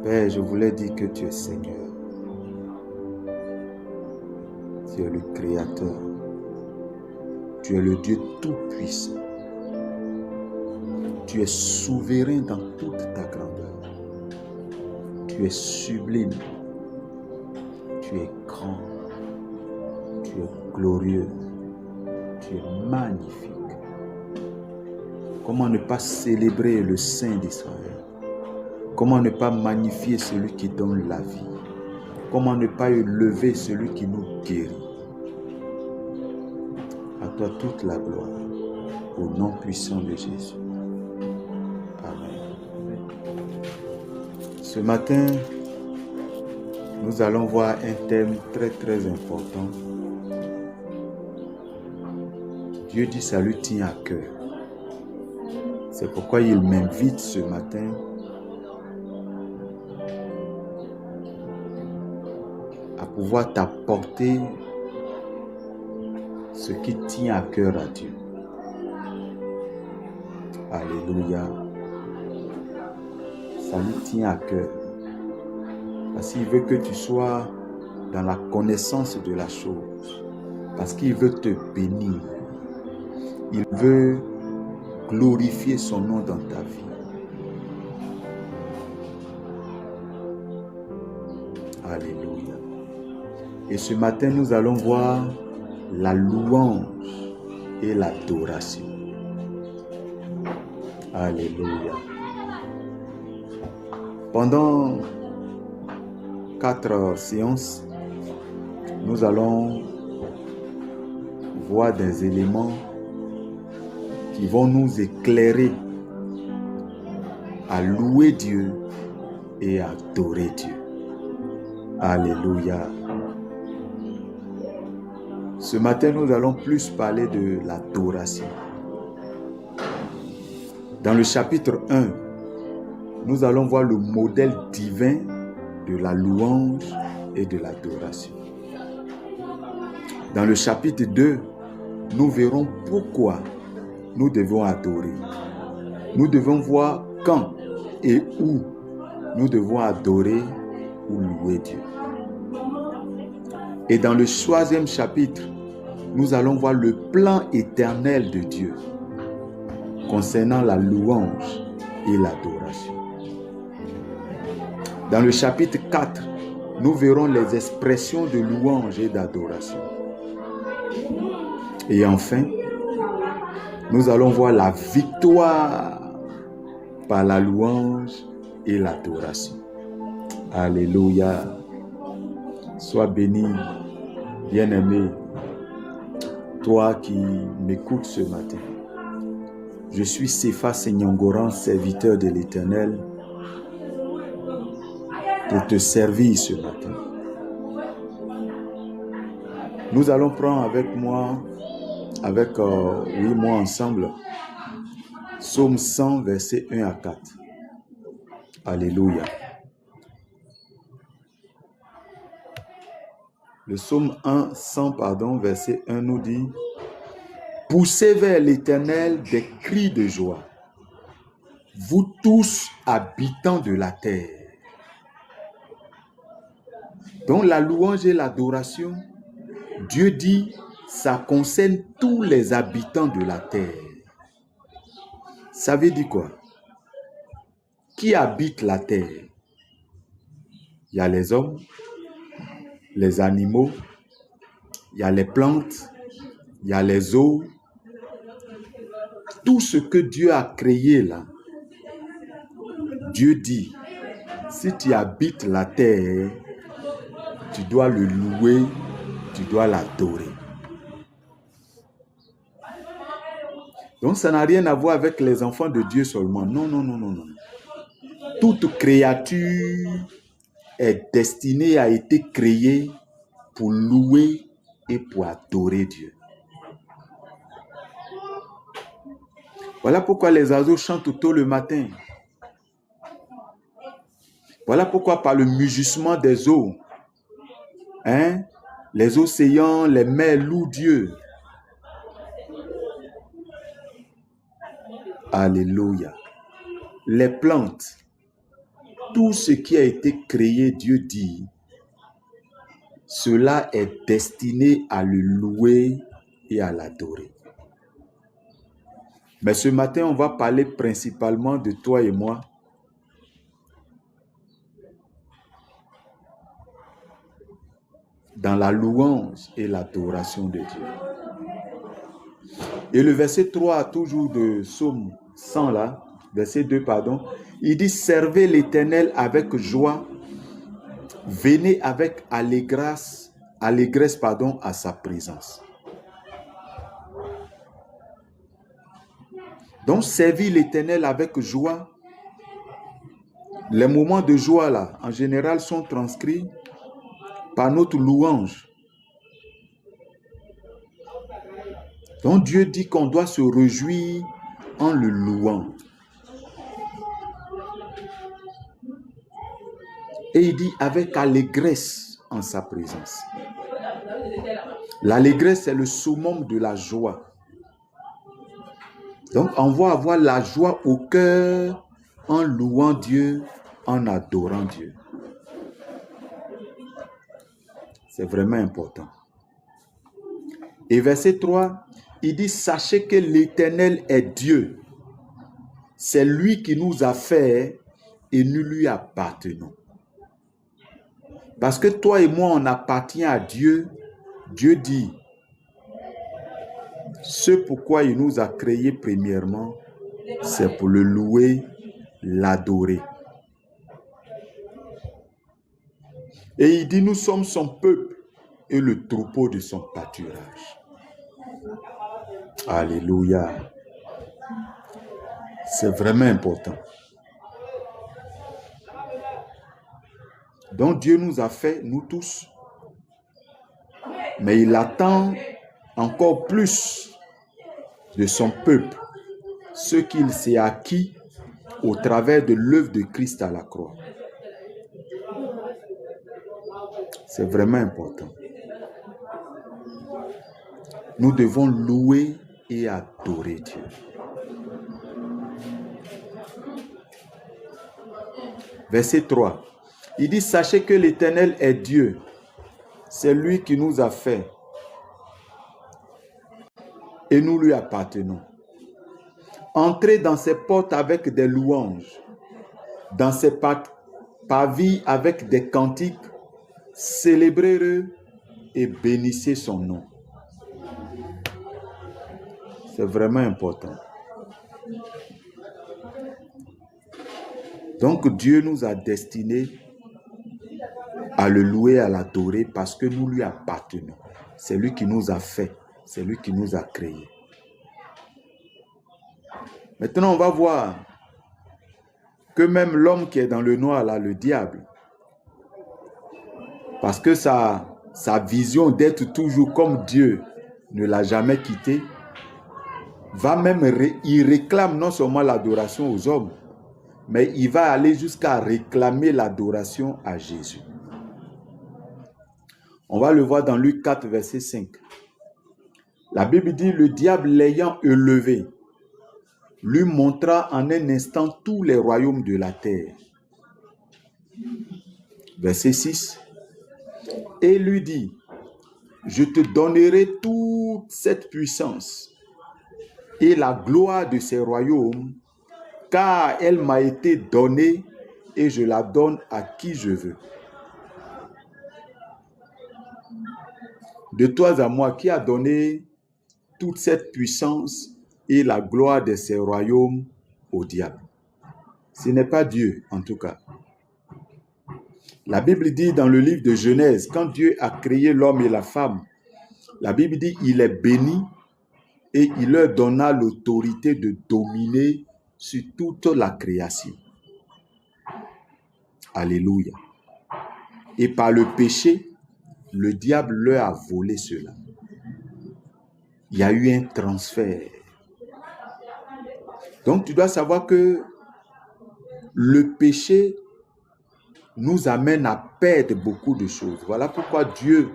Père, je voulais dire que tu es Seigneur. Tu es le Créateur. Tu es le Dieu Tout-Puissant. Tu es souverain dans toute ta grandeur. Tu es sublime. Tu es grand. Tu es glorieux. Tu es magnifique. Comment ne pas célébrer le Saint d'Israël? Comment ne pas magnifier celui qui donne la vie? Comment ne pas élever celui qui nous guérit? À toi toute la gloire, au nom puissant de Jésus. Amen. Ce matin, nous allons voir un thème très important. Dieu dit ça lui tient à cœur. C'est pourquoi il m'invite ce matin à pouvoir t'apporter ce qui tient à cœur à Dieu. Alléluia. Ça lui tient à cœur. Parce qu'il veut que tu sois dans la connaissance de la chose. Parce qu'il veut te bénir. Il veut glorifier son nom dans ta vie. Alléluia. Et ce matin, nous allons voir la louange et l'adoration. Alléluia. Pendant 4 séances, nous allons voir des éléments qui vont nous éclairer à louer Dieu et à adorer Dieu. Alléluia. Ce matin, nous allons plus parler de l'adoration. Dans le chapitre 1, nous allons voir le modèle divin de la louange et de l'adoration. Dans le chapitre 2, nous verrons pourquoi nous devons adorer. Nous devons voir quand et où nous devons adorer ou louer Dieu. Et dans le 3e chapitre, nous allons voir le plan éternel de Dieu concernant la louange et l'adoration. Dans le chapitre 4, nous verrons les expressions de louange et d'adoration. Et enfin, nous allons voir la victoire par la louange et l'adoration. Alléluia. Sois béni, bien-aimé, toi qui m'écoutes ce matin. Je suis Séfa Senyongoran, serviteur de l'Éternel, pour te servir ce matin. Nous allons prendre avec moi ensemble, Psaume 100, versets 1 à 4. Alléluia. Le psaume 100, verset 1 nous dit: poussez vers l'Éternel des cris de joie, vous tous habitants de la terre. Donc la louange et l'adoration, Dieu dit, ça concerne tous les habitants de la terre. Ça veut dire quoi? Qui habite la terre? Il y a les hommes, les animaux, il y a les plantes, il y a les eaux. Tout ce que Dieu a créé là, Dieu dit, si tu habites la terre, tu dois le louer, tu dois l'adorer. Donc ça n'a rien à voir avec les enfants de Dieu seulement. Non. Toute créature est destinée, a été créée pour louer et pour adorer Dieu. Voilà pourquoi les oiseaux chantent tôt le matin. Voilà pourquoi par le mugissement des eaux, les océans, les mers louent Dieu. Alléluia. Les plantes, tout ce qui a été créé, Dieu dit, cela est destiné à le louer et à l'adorer. Mais ce matin, on va parler principalement de toi et moi. Dans la louange et l'adoration de Dieu. Et le verset 3, toujours de Psaume 100 là, verset 2, pardon, il dit, servez l'Éternel avec joie, venez avec allégresse, à sa présence. Donc, servir l'Éternel avec joie. Les moments de joie là, en général, sont transcrits par notre louange. Donc, Dieu dit qu'on doit se réjouir en le louant. Et il dit avec allégresse en sa présence. L'allégresse, c'est le summum de la joie. Donc, on va avoir la joie au cœur en louant Dieu, en adorant Dieu. C'est vraiment important. Et verset 3, il dit, sachez que l'Éternel est Dieu. C'est lui qui nous a fait et nous lui appartenons. Parce que toi et moi, on appartient à Dieu. Dieu dit, ce pourquoi il nous a créés premièrement, c'est pour le louer, l'adorer. Et il dit, nous sommes son peuple et le troupeau de son pâturage. Alléluia. C'est vraiment important. Donc Dieu nous a fait, nous tous, mais il attend encore plus de son peuple, ce qu'il s'est acquis au travers de l'œuvre de Christ à la croix. C'est vraiment important. Nous devons louer et adorer Dieu. Verset 3. Il dit, sachez que l'Éternel est Dieu. C'est lui qui nous a fait. Et nous lui appartenons. Entrez dans ses portes avec des louanges. Dans ses parvis avec des cantiques. Célébrez-le et bénissez son nom. C'est vraiment important. Donc Dieu nous a destinés à le louer, à l'adorer parce que nous lui appartenons. C'est lui qui nous a fait, c'est lui qui nous a créés. Maintenant, on va voir que même l'homme qui est dans le noir, là, le diable, parce que sa vision d'être toujours comme Dieu ne l'a jamais quitté, il réclame non seulement l'adoration aux hommes, mais il va aller jusqu'à réclamer l'adoration à Jésus. On va le voir dans Luc 4, verset 5. La Bible dit, le diable l'ayant élevé, lui montra en un instant tous les royaumes de la terre. Verset 6. Et lui dit, je te donnerai toute cette puissance et la gloire de ces royaumes, car elle m'a été donnée et je la donne à qui je veux. De toi à moi, qui a donné toute cette puissance et la gloire de ces royaumes au diable? Ce n'est pas Dieu, en tout cas. La Bible dit dans le livre de Genèse, quand Dieu a créé l'homme et la femme, la Bible dit, il est béni et il leur donna l'autorité de dominer sur toute la création. Alléluia. Et par le péché, le diable leur a volé cela. Il y a eu un transfert. Donc tu dois savoir que le péché nous amène à perdre beaucoup de choses. Voilà pourquoi Dieu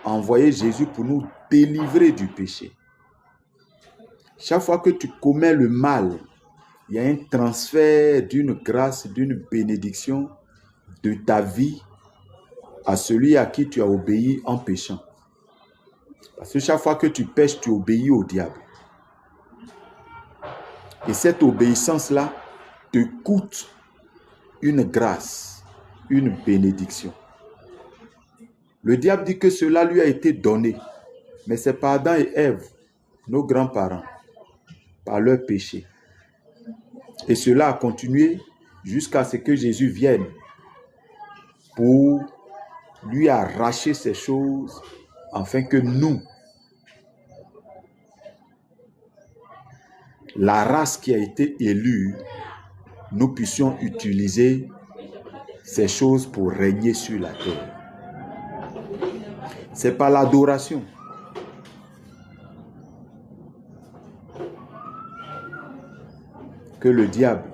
a envoyé Jésus pour nous délivrer du péché. Chaque fois que tu commets le mal, il y a un transfert d'une grâce, d'une bénédiction de ta vie à celui à qui tu as obéi en péchant. Parce que chaque fois que tu pèches, tu obéis au diable. Et cette obéissance-là te coûte une grâce, une bénédiction. Le diable dit que cela lui a été donné, mais c'est par Adam et Ève, nos grands-parents, par leur péché. Et cela a continué jusqu'à ce que Jésus vienne pour lui arracher ces choses, afin que nous, la race qui a été élue, nous puissions utiliser ces choses pour régner sur la terre. C'est par l'adoration. Que le diable,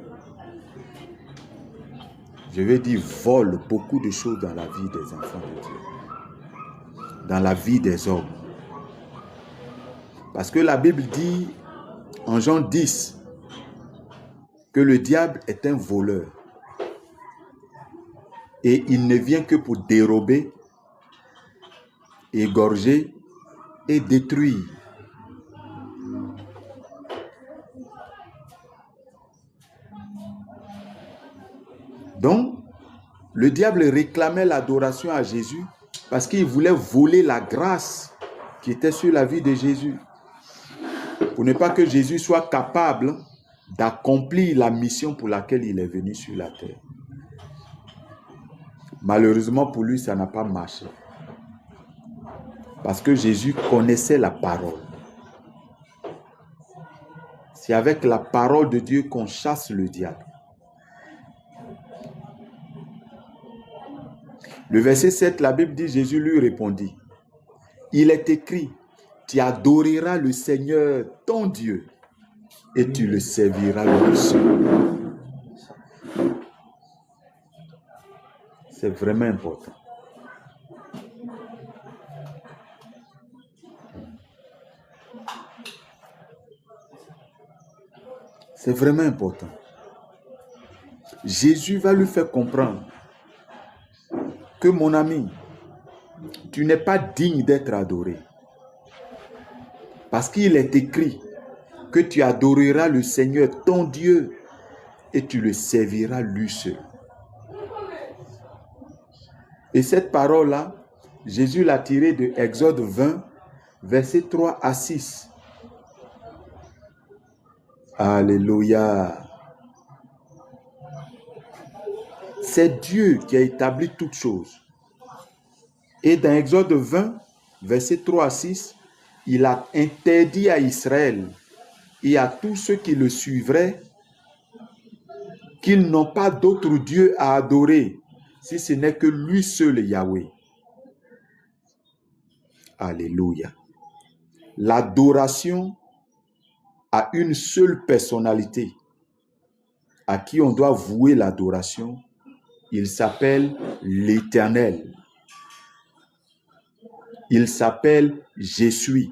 je vais dire, vole beaucoup de choses dans la vie des enfants de Dieu, dans la vie des hommes. Parce que la Bible dit en Jean 10 que le diable est un voleur et il ne vient que pour dérober, égorger et détruire. Donc, le diable réclamait l'adoration à Jésus parce qu'il voulait voler la grâce qui était sur la vie de Jésus. Pour ne pas que Jésus soit capable d'accomplir la mission pour laquelle il est venu sur la terre. Malheureusement pour lui, ça n'a pas marché. Parce que Jésus connaissait la parole. C'est avec la parole de Dieu qu'on chasse le diable. Le verset 7, la Bible dit, Jésus lui répondit, « Il est écrit, tu adoreras le Seigneur, ton Dieu, et tu le serviras lui seul. » C'est vraiment important. C'est vraiment important. Jésus va lui faire comprendre que mon ami, tu n'es pas digne d'être adoré. Parce qu'il est écrit que tu adoreras le Seigneur, ton Dieu, et tu le serviras lui seul. Et cette parole-là, Jésus l'a tirée de Exode 20, versets 3 à 6. Alléluia. C'est Dieu qui a établi toutes choses. Et dans Exode 20, versets 3 à 6, il a interdit à Israël et à tous ceux qui le suivraient qu'ils n'ont pas d'autre Dieu à adorer, si ce n'est que lui seul, Yahweh. Alléluia. L'adoration a une seule personnalité à qui on doit vouer l'adoration. Il s'appelle l'Éternel. Il s'appelle Jésus.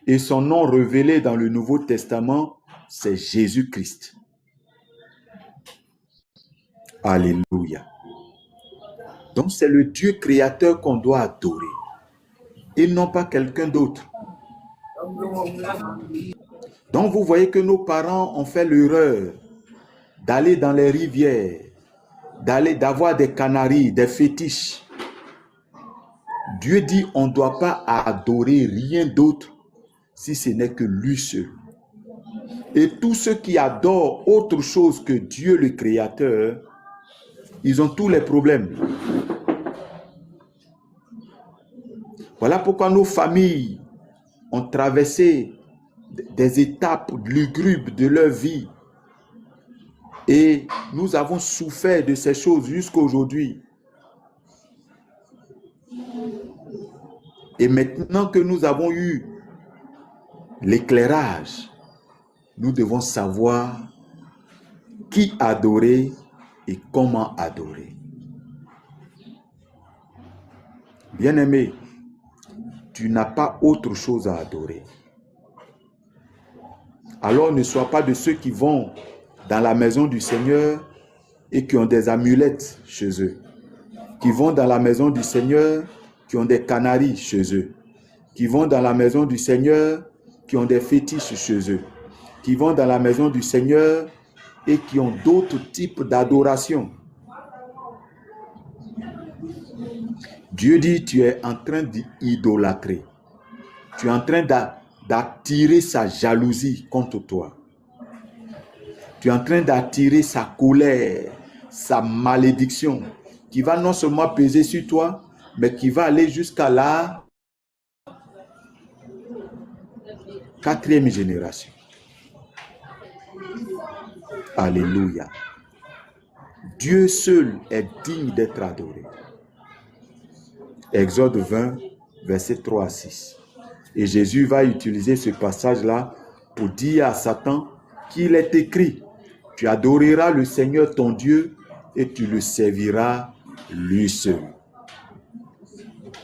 Et son nom révélé dans le Nouveau Testament, c'est Jésus-Christ. Alléluia. Donc c'est le Dieu créateur qu'on doit adorer et non pas quelqu'un d'autre. Donc vous voyez que nos parents ont fait l'erreur d'aller dans les rivières, d'avoir des canaries, des fétiches. Dieu dit on ne doit pas adorer rien d'autre si ce n'est que lui seul. Et tous ceux qui adorent autre chose que Dieu le Créateur, ils ont tous les problèmes. Voilà pourquoi nos familles ont traversé des étapes lugubres de leur vie. Et nous avons souffert de ces choses jusqu'à aujourd'hui. Et maintenant que nous avons eu l'éclairage, nous devons savoir qui adorer et comment adorer. Bien-aimé, tu n'as pas autre chose à adorer. Alors ne sois pas de ceux qui vont dans la maison du Seigneur et qui ont des amulettes chez eux. Qui vont dans la maison du Seigneur, qui ont des canaris chez eux. Qui vont dans la maison du Seigneur, qui ont des fétiches chez eux. Qui vont dans la maison du Seigneur et qui ont d'autres types d'adoration. Dieu dit, tu es en train d'idolâtrer. Tu es en train d'attirer sa jalousie contre toi. Tu es en train d'attirer sa colère, sa malédiction, qui va non seulement peser sur toi, mais qui va aller jusqu'à la 4e génération. Alléluia. Dieu seul est digne d'être adoré. Exode 20, versets 3 à 6. Et Jésus va utiliser ce passage-là pour dire à Satan qu'il est écrit, tu adoreras le Seigneur ton Dieu et tu le serviras lui seul.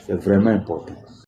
C'est vraiment important.